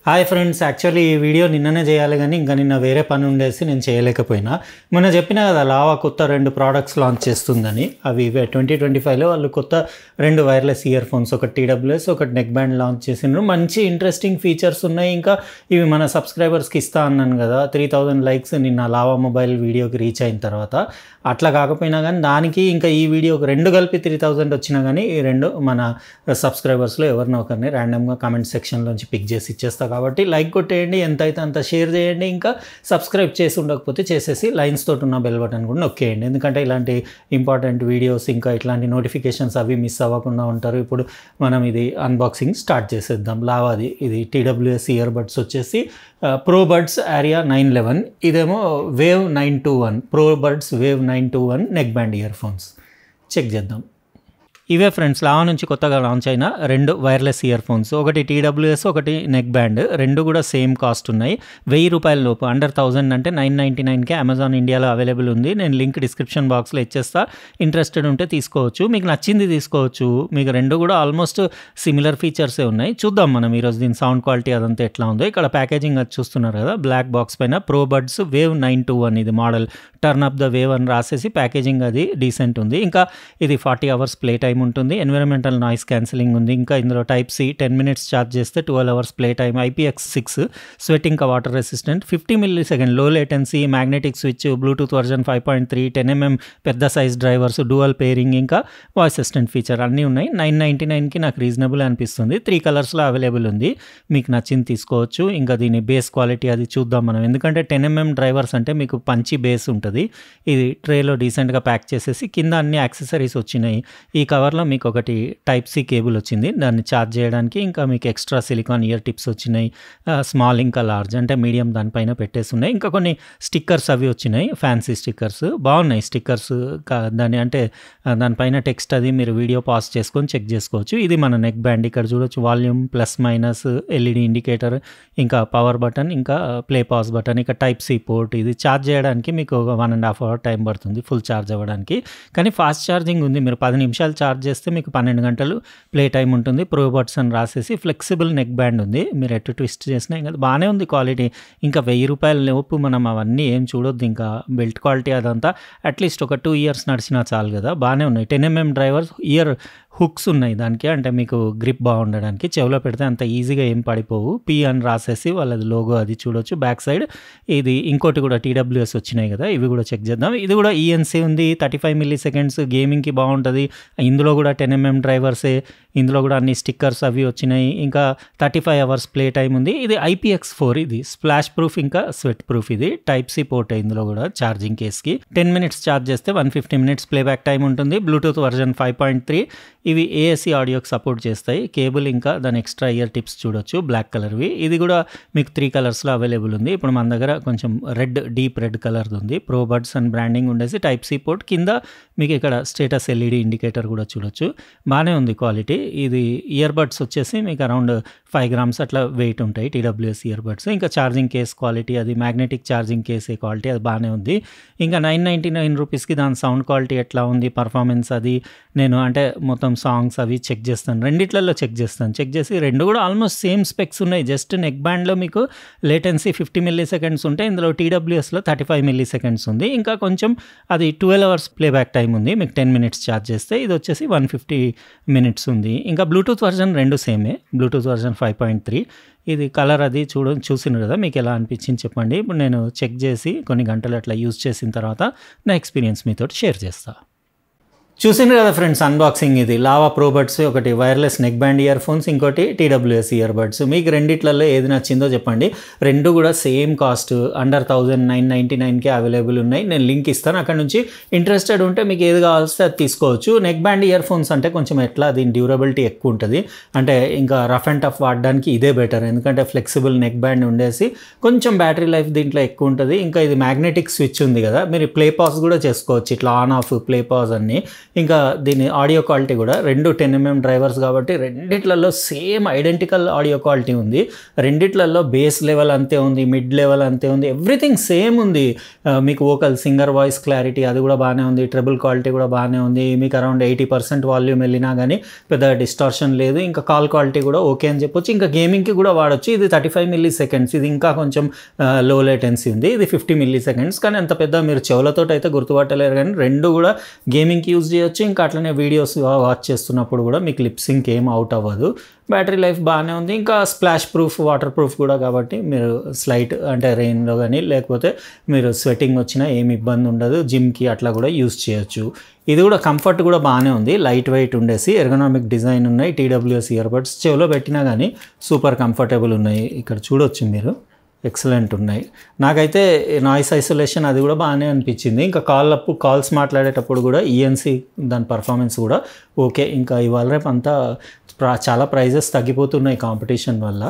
Hi friends, actually ఈ video నిన్ననే చేయాలి కానీ ఇంకా నిన్న వేరే పని ఉండేసి నేను చేయలేకపోయినా. మొన్న చెప్పినా కదా లావా కొత్త 2 ప్రోడక్ట్స్ లాంచ్ చేస్తుందని. అవి 2025లో వాళ్ళు కొత్త 2 వైర్లెస్ ఇయర్ ఫోన్స్, ఒకటి TWS ఒకటి నెక్ బ్యాండ్ లాంచ్ చేసిండ్రు. మంచి ఇంట్రెస్టింగ్ ఫీచర్స్ ఉన్నాయి. ఇంకా ఇవి మన సబ్స్క్రైబర్స్కి ఇస్తా అన్నాను కదా, 3000 లైక్స్ నిన్న లావా మొబైల్ వీడియోకి రీచ్ అయిన తర్వాత. అట్లా కాకపోయినా కానీ దానికి ఇంకా ఈ వీడియోకి 2 కలిపి 3000 వచ్చినా కానీ ఈ 2 మన సబ్స్క్రైబర్స్లో ఎవరినో ఒకరిని ర్యాండమ్గా కామెంట్ సెక్షన్లోంచి పిక్ చేసి ఇచ్చేస్తా. కాబట్టి లైక్ కొట్టేయండి, ఎంత అయితే అంత షేర్ చేయండి, ఇంకా సబ్స్క్రైబ్ చేసి ఉండకపోతే చేసేసి లైన్స్ తోటి ఉన్న బెల్ బటన్ కూడా నొక్కేయండి. ఎందుకంటే ఇలాంటి ఇంపార్టెంట్ వీడియోస్ ఇంకా ఇట్లాంటి నోటిఫికేషన్స్ అవి మిస్ అవ్వకుండా ఉంటారు. ఇప్పుడు మనం ఇది అన్బాక్సింగ్ స్టార్ట్ చేసేద్దాం. లావాది ఇది TWS ఇయర్ బడ్స్ వచ్చేసి ప్రో బడ్స్ ఆరియా 911, ఇదేమో wave 921 pro buds wave 921 neckband earphones. Check చేద్దాం. ఇవే ఫ్రెండ్స్ లావా నుంచి కొత్తగా లాంచ్ అయిన 2 వైర్లెస్ ఇయర్ ఫోన్స్. ఒకటి TWS ఒకటి నెక్ బ్యాండ్. 2 కూడా సేమ్ కాస్ట్ ఉన్నాయి. 1000 రూపాయల లోపు, అండర్ 1000 అంటే 999కే అమెజాన్ ఇండియాలో అవైలబుల్ ఉంది. నేను లింక్ డిస్క్రిప్షన్ బాక్స్లో ఇచ్చేస్తా. ఇంట్రెస్టెడ్ ఉంటే తీసుకోవచ్చు, మీకు నచ్చింది తీసుకోవచ్చు. మీకు 2 కూడా ఆల్మోస్ట్ సిమిలర్ ఫీచర్సే ఉన్నాయి. చూద్దాం మనం ఈరోజు దీని సౌండ్ క్వాలిటీ అదంతా ఎట్లా ఉందో. ఇక్కడ ప్యాకేజింగ్ అది చూస్తున్నారు కదా, బ్లాక్ బాక్స్ పైన ప్రో బడ్స్ వేవ్ 921 ఇది model. Turn up the wave అని రాసేసి ప్యాకేజింగ్ అది డీసెంట్ ఉంది. ఇంకా ఇది 40 అవర్స్ ప్లే టైం ఉంటుంది. ఎన్విరాన్మెంటల్ నాయిస్ క్యాన్సిలింగ్ ఉంది. ఇంకా ఇందులో టైప్ సి 10 మినిట్స్ ఛార్జ్ చేస్తే 12 hours play time. IPX6 sweat ఇంకా వాటర్ రెసిస్టెంట్. 50 మిల్లీ-సెకండ్ లో latency, magnetic switch, bluetooth version 5.3, 10mm పెద్ద సైజ్ డ్రైవర్స్, డ్యూయల్ పేరింగ్, ఇంకా వాయిస్ అసిస్టెంట్ ఫీచర్ అన్నీ ఉన్నాయి. 999కి నాకు రీజనబుల్ అనిపిస్తుంది. 3 కలర్స్లో అవైలబుల్ ఉంది. మీకు నచ్చింది తీసుకోవచ్చు. ఇంకా దీని బేస్ క్వాలిటీ అది చూద్దాం మనం. ఎందుకంటే 10mm డ్రైవర్స్ అంటే మీకు పంచి బేస్ ఉంటుంది. ఇది ట్రేలో డీసెంట్గా ప్యాక్ చేసేసి కింద అన్ని యాక్సెసరీస్ వచ్చినాయి. ఈ కవర్లో మీకు ఒకటి టైప్ సి కేబుల్ వచ్చింది, దాన్ని ఛార్జ్ చేయడానికి. ఇంకా మీకు ఎక్స్ట్రా సిలికాన్ ఇయర్ టిప్స్ వచ్చినాయి. స్మాల్ ఇంకా లార్జ్ అంటే మీడియం దానిపైన పెట్టేసి ఉన్నాయి. ఇంకా కొన్ని స్టిక్కర్స్ అవి వచ్చినాయి, ఫ్యాన్సీ స్టిక్కర్స్ బాగున్నాయి. స్టిక్కర్స్ దాని అంటే దానిపైన టెక్స్ట్ అది మీరు వీడియో పాజ్ చేసుకొని చెక్ చేసుకోవచ్చు. ఇది మన నెక్ బ్యాండ్. ఇక్కడ చూడొచ్చు volume, plus minus, LED indicator, ఇంకా పవర్ బటన్, ఇంకా ప్లే పాజ్ బటన్, ఇంకా టైప్ సి పోర్ట్. ఇది ఛార్జ్ చేయడానికి మీకు 1.5 అవర్ టైం పడుతుంది ఫుల్ ఛార్జ్ అవ్వడానికి. కానీ ఫాస్ట్ ఛార్జింగ్ ఉంది. మీరు 10 నిమిషాలు ఛార్జ్ చేస్తే మీకు 12 గంటలు ప్లే టైం ఉంటుంది. ప్రో బడ్స్ అని రాసేసి ఫ్లెక్సిబుల్ నెక్ బ్యాండ్ ఉంది. మీరు ఎటు ట్విస్ట్ చేసినా ఇంకా బాగానే ఉంది క్వాలిటీ. ఇంకా 1000 రూపాయల లోపు మనం అవన్నీ ఏం చూడొద్దు. ఇంకా బెల్ట్ క్వాలిటీ అదంతా అట్లీస్ట్ ఒక 2 ఇయర్స్ నడిచినా చాలు కదా. బాగానే ఉన్నాయి. 10mm డ్రైవర్స్, ఇయర్ హుక్స్ ఉన్నాయి దానికి, అంటే మీకు గ్రిప్ బాగుండడానికి. చెవిలో పెడితే అంత ఈజీగా ఏం పడిపోవు. P అని రాసేసి వాళ్ళది లోగో అది చూడొచ్చు బ్యాక్ సైడ్. ఇది ఇంకోటి కూడా TWS వచ్చినాయి కదా, ఇవి కూడా చెక్ చేద్దాం. ఇది కూడా ENC ఉంది, 35 మిల్లీ-సెకండ్స్, గేమింగ్కి బాగుంటుంది. ఇందులో కూడా 10mm డ్రైవర్సే. ఇందులో కూడా అన్ని స్టిక్కర్స్ అవి వచ్చినాయి. ఇంకా 35 అవర్స్ ప్లే టైం ఉంది. ఇది IPX4, ఇది స్ప్లాష్ ప్రూఫ్ ఇంకా స్వెట్ ప్రూఫ్. ఇది టైప్ సి పోర్ట్ ఇందులో కూడా ఛార్జింగ్ కేస్కి. 10 మినిట్స్ ఛార్జ్ చేస్తే 150 మినిట్స్ ప్లేబ్యాక్ టైం ఉంటుంది. Bluetooth version 5.3. ఇవి AAC ఆడియోకి సపోర్ట్ చేస్తాయి. కేబుల్ ఇంకా దాని ఎక్స్ట్రా ఇయర్ టిప్స్ చూడొచ్చు, బ్లాక్ కలర్వి. ఇది కూడా మీకు 3 కలర్స్లో అవైలబుల్ ఉంది. ఇప్పుడు మన దగ్గర కొంచెం రెడ్, డీప్ రెడ్ కలర్ది ఉంది. ప్రో బడ్స్ అండ్ బ్రాండింగ్ ఉండేసి టైప్ సి పోర్ట్. కింద మీకు ఇక్కడ స్టేటస్ LED ఇండికేటర్ కూడా చూడొచ్చు. బాగానే ఉంది క్వాలిటీ. ఇది ఇయర్ బడ్స్ వచ్చేసి మీకు అరౌండ్ 5 గ్రామ్స్ అట్లా వెయిట్ ఉంటాయి TWS ఇయర్ బడ్స్. ఇంకా ఛార్జింగ్ కేస్ క్వాలిటీ అది మ్యాగ్నెటిక్ ఛార్జింగ్ కేస్ క్వాలిటీ అది బాగానే ఉంది. ఇంకా 999 రూపీస్కి దాని సౌండ్ క్వాలిటీ ఎట్లా ఉంది, పర్ఫార్మెన్స్ అది నేను అంటే మొత్తం సాంగ్స్ అవి చెక్ చేస్తాను. రెండిట్లలో చెక్ చేస్తాను. చెక్ చేసి 2 కూడా ఆల్మోస్ట్ సేమ్ స్పెక్స్ ఉన్నాయి. జస్ట్ నెక్ బ్యాండ్లో మీకు లేటెన్సీ 50 మిల్లీ-సెకండ్స్ ఉంటే ఇందులో TWSలో 35 మిల్లీ-సెకండ్స్ ఉంది. ఇంకా కొంచెం అది 12 అవర్స్ ప్లేబ్యాక్ టైం ఉంది. మీకు 10 మినిట్స్ ఛార్జ్ చేస్తే. ఇది వచ్చేసి 150 మినిట్స్ ఉంది. ఇంకా బ్లూటూత్ వర్జన్ 2 సేమే, బ్లూటూత్ వర్జన్ 5.3. ఇది కలర్ అది చూసినారు కదా, మీకు ఎలా అనిపించింది చెప్పండి. ఇప్పుడు నేను చెక్ చేసి కొన్ని గంటలు అట్లా యూజ్ చేసిన తర్వాత నా ఎక్స్పీరియన్స్ మీతో షేర్ చేస్తాను. చూసిండ్రు కదా ఫ్రెండ్స్ అన్బాక్సింగ్. ఇది లావా ప్రో బడ్స్, ఒకటి wireless neck band ear phones, ఇంకోటి TWS ఇయర్ బడ్స్. మీకు రెండిట్లలో ఏది నచ్చిందో చెప్పండి. 2 కూడా సేమ్ కాస్ట్, అండర్ 1000, 999కే అవైలబుల్ ఉన్నాయి. నేను లింక్ ఇస్తాను, అక్కడ నుంచి ఇంట్రెస్టెడ్ ఉంటే మీకు ఏది కావాల్సి అది తీసుకోవచ్చు. నెక్ బ్యాండ్ ఇయర్ ఫోన్స్ అంటే కొంచెం ఎట్లా దీని డ్యూరబిలిటీ ఎక్కువ ఉంటుంది. అంటే ఇంకా రఫ్ అండ్ టఫ్ వాడడానికి ఇదే బెటర్. ఎందుకంటే ఫ్లెక్సిబుల్ నెక్ బ్యాండ్ ఉండేసి కొంచెం బ్యాటరీ లైఫ్ దీంట్లో ఎక్కువ ఉంటుంది. ఇంకా ఇది మ్యాగ్నెటిక్ స్విచ్ ఉంది కదా, మీరు ప్లే పాజ్ కూడా చేసుకోవచ్చు. ఇట్లా ఆన్ ఆఫ్ ప్లే పాజ్ అన్ని ఇంకా దీని ఆడియో క్వాలిటీ కూడా రెండు 10mm డ్రైవర్స్ కాబట్టి రెండిట్లలో సేమ్ ఐడెంటికల్ ఆడియో క్వాలిటీ ఉంది. రెండిట్లలో బేస్ లెవెల్ అంతే ఉంది, మిడ్ లెవెల్ అంతే ఉంది, ఎవ్రీథింగ్ సేమ్ ఉంది. మీకు వోకల్ సింగర్ వాయిస్ క్లారిటీ అది కూడా బాగానే ఉంది, ట్రిబుల్ క్వాలిటీ కూడా బాగానే ఉంది. మీకు అరౌండ్ 80% వాల్యూమ్ వెళ్ళినా కానీ పెద్ద డిస్టార్షన్ లేదు. ఇంకా కాల్ క్వాలిటీ కూడా ఓకే అని చెప్పొచ్చు. ఇంకా గేమింగ్కి కూడా వాడచ్చు. ఇది 35 milliseconds, ఇది ఇంకా కొంచెం లో లేటెన్సీ ఉంది. ఇది 50 milliseconds, కానీ అంత పెద్ద మీరు చెవులతో అయితే గుర్తుపట్టలేరు. కానీ రెండు కూడా గేమింగ్కి యూజ్ చేయొచ్చు. ఇంకా అట్లనే వీడియోస్ వాచ్ చేస్తున్నప్పుడు కూడా మీకు లిప్సింక్ ఏం అవుట్ అవ్వదు. బ్యాటరీ లైఫ్ బాగానే ఉంది. ఇంకా స్ప్లాష్ ప్రూఫ్, వాటర్ ప్రూఫ్ కూడా కాబట్టి మీరు స్లైట్ అంటే రెయిన్లో కానీ లేకపోతే మీరు స్వెట్టింగ్ వచ్చినా ఏమి ఇబ్బంది ఉండదు. జిమ్కి అట్లా కూడా యూజ్ చేయొచ్చు. ఇది కూడా కంఫర్ట్ కూడా బాగానే ఉంది, లైట్ వెయిట్ ఉండేసి ఎర్గనామిక్ డిజైన్ ఉన్నాయి. TWS ఇయర్బడ్స్ చెవిలో పెట్టినా కానీ సూపర్ కంఫర్టబుల్ ఉన్నాయి. ఇక్కడ చూడొచ్చు మీరు, ఎక్సలెంట్ ఉన్నాయి. నాకైతే నాయిస్ ఐసోలేషన్ అది కూడా బాగానే అనిపించింది. ఇంకా కాల్స్ మాట్లాడేటప్పుడు కూడా ENC దాని పర్ఫార్మెన్స్ కూడా ఓకే. ఇంకా ఇవాళ రేపు అంతా చాలా ప్రైజెస్ తగ్గిపోతున్నాయి కాంపిటీషన్ వల్ల.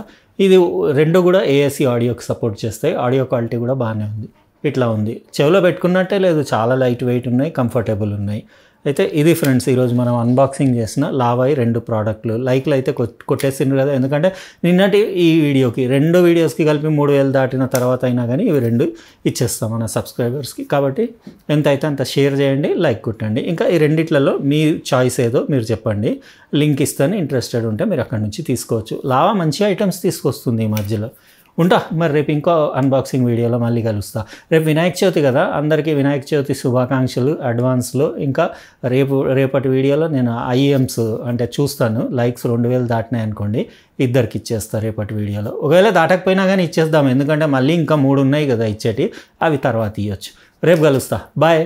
ఇది రెండు కూడా AAC ఆడియోకి సపోర్ట్ చేస్తాయి. ఆడియో క్వాలిటీ కూడా బాగానే ఉంది. ఇట్లా ఉంది, చెవిలో పెట్టుకున్నట్టే లేదు, చాలా లైట్ వెయిట్ ఉన్నాయి, కంఫర్టబుల్ ఉన్నాయి. అయితే ఇది ఫ్రెండ్స్ ఈరోజు మనం అన్బాక్సింగ్ చేసిన లావాయి 2 ప్రోడక్ట్లు. లైక్లు అయితే కొట్టేసిండ్రు కదా, ఎందుకంటే నిన్నటి ఈ రెండు వీడియోస్కి కలిపి 3000 దాటిన తర్వాత అయినా కానీ ఇవి 2 ఇచ్చేస్తాం మన సబ్స్క్రైబర్స్కి. కాబట్టి ఎంత అయితే అంత షేర్ చేయండి, లైక్ కొట్టండి. ఇంకా ఈ రెండిట్లలో మీ చాయిస్ ఏదో మీరు చెప్పండి, లింక్ ఇస్తాను. ఇంట్రెస్టెడ్ ఉంటే మీరు అక్కడ నుంచి తీసుకోవచ్చు. లావా మంచి ఐటమ్స్ తీసుకొస్తుంది ఈ మధ్యలో. ఉంటా మరి, రేపు ఇంకో అన్బాక్సింగ్ వీడియోలో మళ్ళీ కలుస్తా. రేపు వినాయక చవితి కదా, అందరికీ వినాయక చవితి శుభాకాంక్షలు అడ్వాన్స్లో. ఇంకా రేపటి వీడియోలో నేను IEMs అంటే చూస్తాను. లైక్స్ 2000 దాటినాయి అనుకోండి, ఇద్దరికి ఇచ్చేస్తా రేపటి వీడియోలో. ఒకవేళ దాటకపోయినా కానీ ఇచ్చేద్దాం, ఎందుకంటే మళ్ళీ ఇంకా 3 ఉన్నాయి కదా ఇచ్చేటి, అవి తర్వాత ఇవ్వచ్చు. రేపు కలుస్తా, బాయ్.